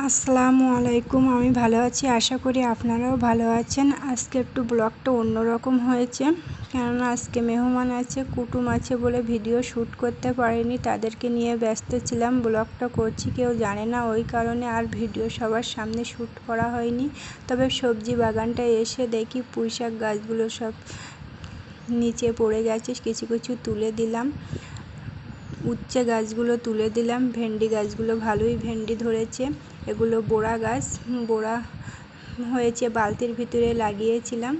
আসসালামু আলাইকুম। আমি ভালো আছি, আশা করি আপনারাও ভালো আছেন। আজকে একটু ব্লগটা অন্যরকম হয়েছে, কেননা আজকে মেহমান আছে, কুটুম আছে বলে ভিডিও শ্যুট করতে পারিনি। তাদেরকে নিয়ে ব্যস্ত ছিলাম। ব্লগটা করছি কেউ জানে না, ওই কারণে আর ভিডিও সবার সামনে শ্যুট করা হয়নি। তবে সবজি বাগানটায় এসে দেখি পুঁইশাক গাছগুলো সব নিচে পড়ে গেছে, কিছু কিছু তুলে দিলাম। উচ্ছে গাছগুলো তুলে দিলাম। ভেন্ডি গাছগুলো ভালোই ভেন্ডি ধরেছে। এগুলো বোড়া গাছ, বোড়া হয়েছে, বালতির ভিতরে লাগিয়েছিলাম।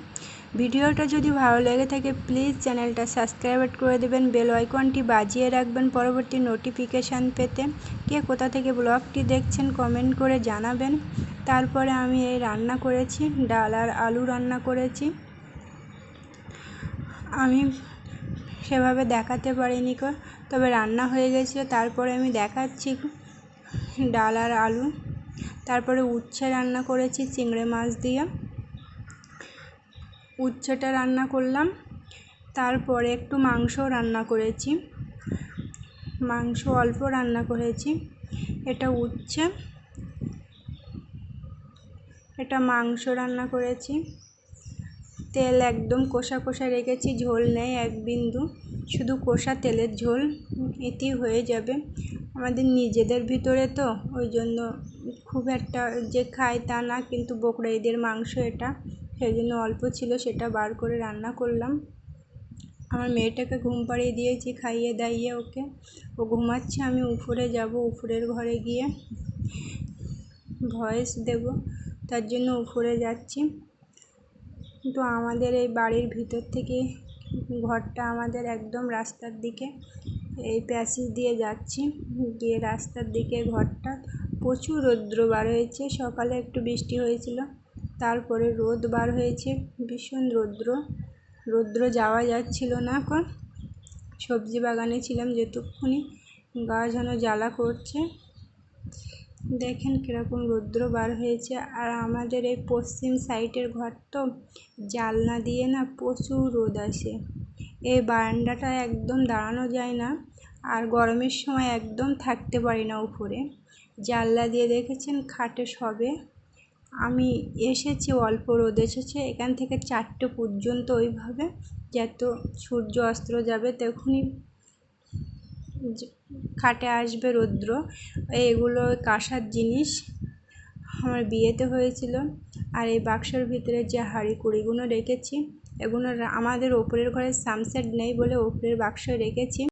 ভিডিওটা যদি ভালো লেগে থাকে প্লিজ চ্যানেলটা সাবস্ক্রাইব করে দেবেন, বেল আইকনটি বাজিয়ে রাখবেন পরবর্তী নোটিফিকেশান পেতে। কে কোথা থেকে ব্লগটি দেখছেন কমেন্ট করে জানাবেন। তারপরে আমি এই রান্না করেছি, ডাল আর আলু রান্না করেছি। আমি সেভাবে দেখাতে পারিনি, তবে রান্না হয়ে গেছে। তারপরে আমি দেখাচ্ছি ডাল আর আলু। তারপরে উচ্ছে রান্না করেছি চিংড়ি মাছ দিয়ে, উচ্ছেটা রান্না করলাম। তারপরে একটু মাংস রান্না করেছি, মাংস অল্প রান্না করেছি। এটা উচ্ছে, এটা মাংস রান্না করেছি। তেল একদম কষা কষা রেখেছি, ঝোল নেই এক বিন্দু, শুধু কষা তেলের ঝোল, এতেই হয়ে যাবে। আমাদের নিজেদের ভিতরে তো, ওই জন্য খুব একটা যে খায় তা না, কিন্তু বকরা ঈদের মাংস এটা, সেই জন্য অল্প ছিল, সেটা বার করে রান্না করলাম। আমার মেয়েটাকে ঘুম পাড়িয়ে দিয়েছি, খাইয়ে দাইয়ে ওকে, ও ঘুমাচ্ছে। আমি উপরে যাব, উপরের ঘরে গিয়ে ভয়েস দেব, তার জন্য উপরে যাচ্ছি। কিন্তু আমাদের এই বাড়ির ভিতর থেকে ঘরটা আমাদের একদম রাস্তার দিকে, এই প্যাসেজ দিয়ে যাচ্ছি, গিয়ে রাস্তার দিকে ঘরটা। প্রচুর রৌদ্র বার হয়েছে, সকালে একটু বৃষ্টি হয়েছিল, তারপরে রোদ বার হয়েছে, ভীষণ রৌদ্র যাওয়া যাচ্ছিল না। এখন সবজি বাগানে ছিলাম যেটুকুনি, গা যেন জ্বালা করছে। দেখেন কীরকম রৌদ্র বার হয়েছে। আর আমাদের এই পশ্চিম সাইডের ঘর তো, জানলা দিয়ে না প্রচুর রোদ আসে। এই বারান্দাটা একদম দাঁড়ানো যায় না, আর গরমের সময় একদম থাকতে পারি না উপরে। জানলা দিয়ে দেখেছেন খাটে সবে আমি এসেছি, অল্প রোদ এসেছে, এখান থেকে 4টে পর্যন্ত ওইভাবে, যত সূর্য অস্ত যাবে তখনই খাটে আসবে রৌদ্র। এগুলো কাঁসার জিনিস, আমার বিয়েতে হয়েছিল। আর এই বাক্সের ভিতরে যে হাঁড়ি কুড়িগুলো রেখেছি, এগুলো আমাদের ওপরের ঘরে সানসেট নেই বলে ওপরের বাক্সে রেখেছি।